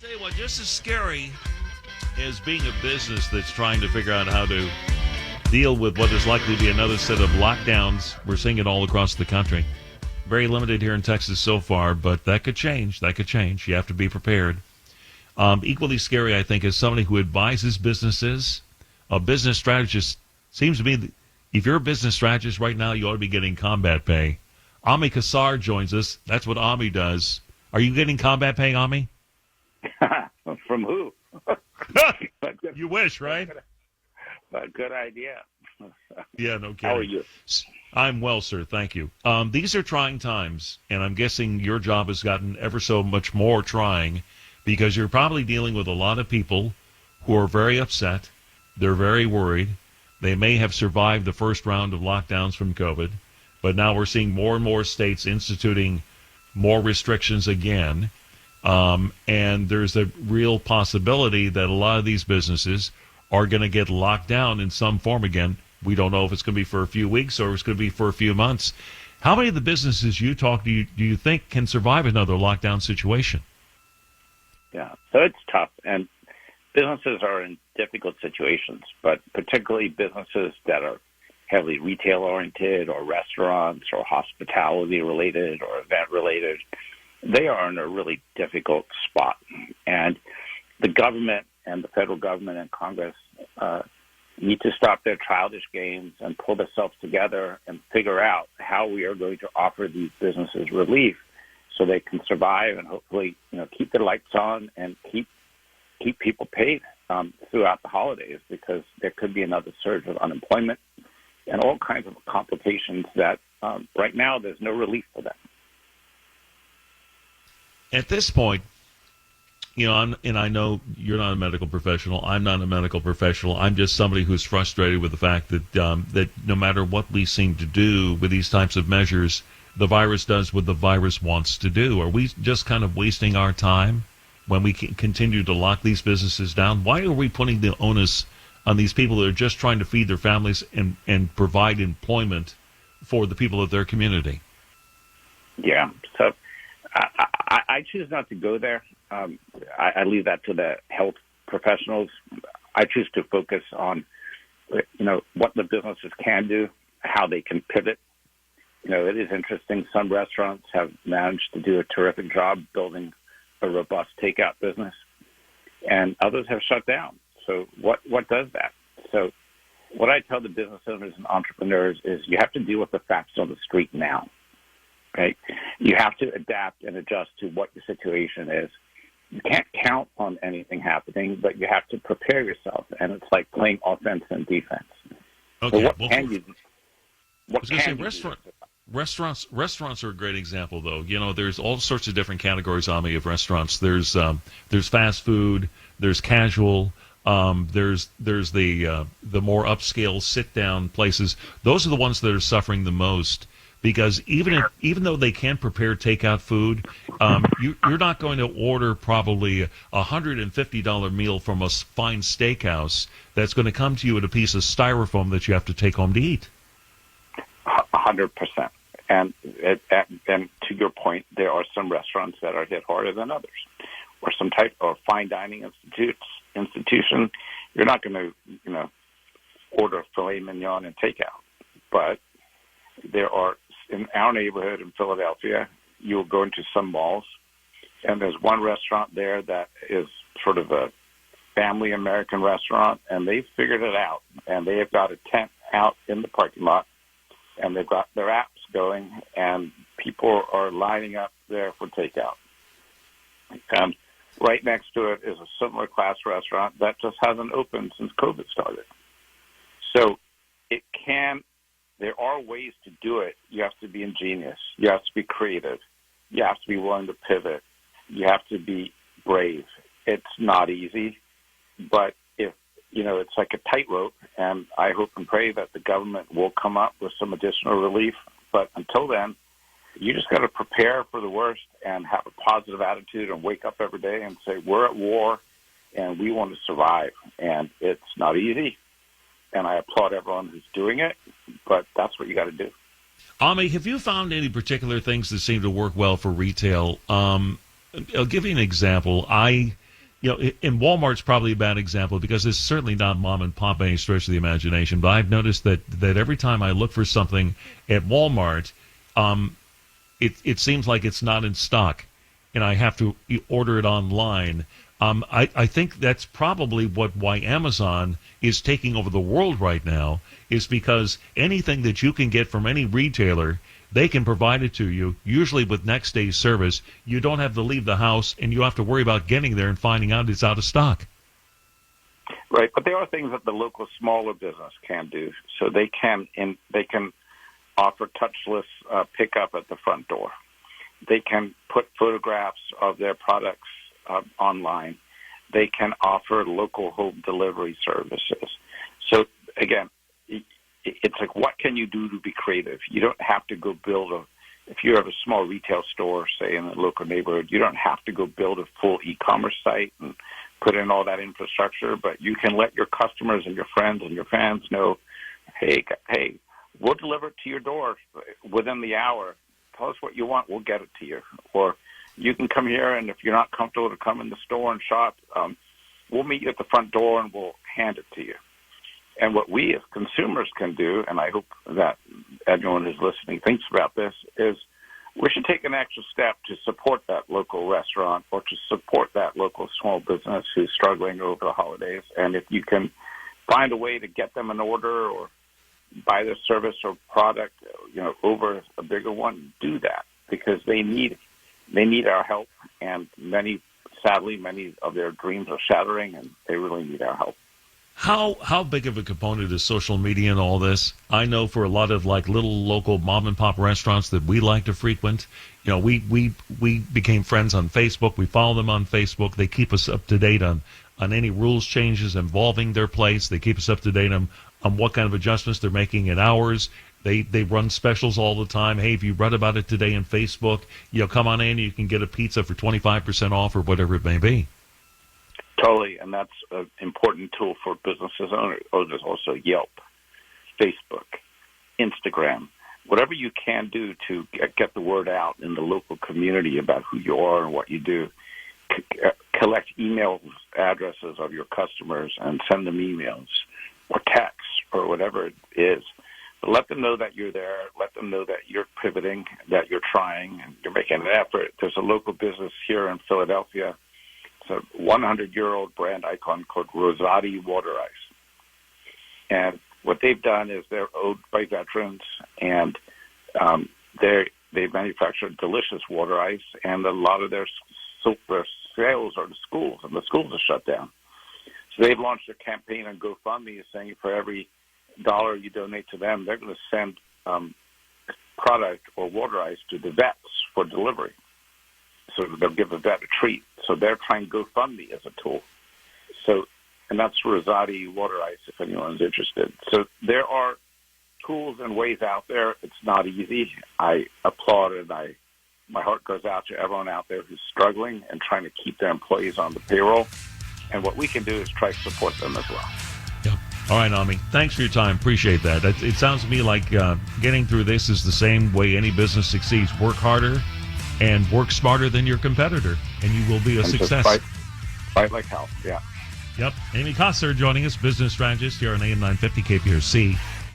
Tell you what, just as scary as being a business that's trying to figure out how to deal with what is likely to be another set of lockdowns. We're seeing it all across the country. Very limited here in Texas so far, but that could change. That could change. You have to be prepared. Equally scary, I think, is somebody who advises businesses. A business strategist seems to be, if you're a business strategist right now, you ought to be getting combat pay. Ami Kassar joins us. That's what Ami does. Are you getting combat pay, Ami? From who? You wish, right? Good idea. Yeah, no kidding. How are you? I'm well, sir. Thank you. These are trying times, and I'm guessing your job has gotten ever so much more trying because you're probably dealing with a lot of people who are very upset. They're very worried. They may have survived the first round of lockdowns from COVID, but now we're seeing more and more states instituting more restrictions again. And there's a real possibility that a lot of these businesses are going to get locked down in some form again. We don't know if it's going to be for a few weeks or it's going to be for a few months. How many of the businesses you talk to do you think can survive another lockdown situation? Yeah, so it's tough, and businesses are in difficult situations, but particularly businesses that are heavily retail-oriented or restaurants or hospitality-related or event-related, they are in a really difficult spot. And the government and the federal government and Congress need to stop their childish games and pull themselves together and figure out how we are going to offer these businesses relief so they can survive and hopefully, keep their lights on and keep people paid throughout the holidays, because there could be another surge of unemployment and all kinds of complications that right now there's no relief for them. At this point, I know you're not a medical professional. I'm not a medical professional. I'm just somebody who's frustrated with the fact that that no matter what we seem to do with these types of measures, the virus does what the virus wants to do. Are we just kind of wasting our time when we continue to lock these businesses down? Why are we putting the onus on these people that are just trying to feed their families and provide employment for the people of their community? Yeah, so I choose not to go there. I leave that to the health professionals. I choose to focus on, what the businesses can do, how they can pivot. It is interesting. Some restaurants have managed to do a terrific job building a robust takeout business, and others have shut down. So what does that? So what I tell the business owners and entrepreneurs is you have to deal with the facts on the street now. Right? You have to adapt and adjust to what the situation is. You can't count on anything happening, but you have to prepare yourself, and it's like playing offense and defense. Okay. So what can you do? Restaurants are a great example, though. There's all sorts of different categories, Ami, of restaurants. There's fast food, there's casual, there's the more upscale sit-down places. Those are the ones that are suffering the most. Because even though they can prepare takeout food, you're not going to order probably $150 meal from a fine steakhouse that's going to come to you in a piece of styrofoam that you have to take home to eat. 100%. And to your point, there are some restaurants that are hit harder than others, or some type of fine dining institution. You're not going to, order filet mignon and takeout, but there are. In our neighborhood in Philadelphia, you'll go into some malls, and there's one restaurant there that is sort of a family American restaurant, and they've figured it out. And they have got a tent out in the parking lot, and they've got their apps going, and people are lining up there for takeout. And right next to it is a similar class restaurant that just hasn't opened since COVID started. So there are ways to do it. You have to be ingenious. You have to be creative. You have to be willing to pivot. You have to be brave. It's not easy, but it's like a tightrope, and I hope and pray that the government will come up with some additional relief. But until then, you just got to prepare for the worst and have a positive attitude and wake up every day and say, we're at war, and we want to survive. And it's not easy. And I applaud everyone who's doing it, but that's what you got to do. Ami, have you found any particular things that seem to work well for retail? I'll give you an example. I and Walmart's probably a bad example because it's certainly not mom and pop by any stretch of the imagination. But I've noticed that every time I look for something at Walmart, it seems like it's not in stock, and I have to order it online. I think that's probably why Amazon is taking over the world right now, is because anything that you can get from any retailer, they can provide it to you, usually with next day service. You don't have to leave the house, and you have to worry about getting there and finding out it's out of stock. Right, but there are things that the local smaller business can do. So they can offer touchless pickup at the front door. They can put photographs of their products online. They can offer local home delivery services. So again, it's like, what can you do to be creative? You don't have to go build if you have a small retail store, say in a local neighborhood, you don't have to go build a full e-commerce site and put in all that infrastructure, but you can let your customers and your friends and your fans know, hey, we'll deliver it to your door within the hour. Tell us what you want, we'll get it to you. Or you can come here, and if you're not comfortable to come in the store and shop, we'll meet you at the front door and we'll hand it to you. And what we as consumers can do, and I hope that everyone who's listening thinks about this, is we should take an extra step to support that local restaurant or to support that local small business who's struggling over the holidays. And if you can find a way to get them an order or buy their service or product, over a bigger one, do that, because they need our help. And sadly, many of their dreams are shattering, and they really need our help. How big of a component is social media in all this? I know for a lot of little local mom and pop restaurants that we like to frequent, we became friends on Facebook. We follow them on Facebook. They keep us up to date on any rules changes involving their place. They keep us up to date on what kind of adjustments they're making in hours. They run specials all the time. Hey, if you read about it today on Facebook, come on in. You can get a pizza for 25% off or whatever it may be. Totally, and that's an important tool for businesses owners. Also Yelp, Facebook, Instagram, whatever you can do to get the word out in the local community about who you are and what you do. Collect email addresses of your customers and send them emails or texts or whatever it is. But let them know that you're there. Let them know that you're pivoting, that you're trying, and you're making an effort. There's a local business here in Philadelphia. It's a 100-year-old brand icon called Rosati Water Ice. And what they've done is they're owned by veterans, and they manufacture delicious water ice, and a lot of their sales are to schools, and the schools are shut down. So they've launched a campaign on GoFundMe saying for every $1 you donate to them, they're going to send product or water ice to the vets for delivery. So they'll give a vet a treat. So they're trying GoFundMe as a tool. So, and that's Rosati Water Ice, if anyone's interested. So there are tools and ways out there. It's not easy. I applaud it. My heart goes out to everyone out there who's struggling and trying to keep their employees on the payroll. And what we can do is try to support them as well. Yep. All right, Ami. Thanks for your time. Appreciate that. It sounds to me like getting through this is the same way any business succeeds. Work harder and work smarter than your competitor, and you will be a success. Fight like hell, yeah. Yep. Amy Kassar joining us, business strategist here on AM 950 KPRC.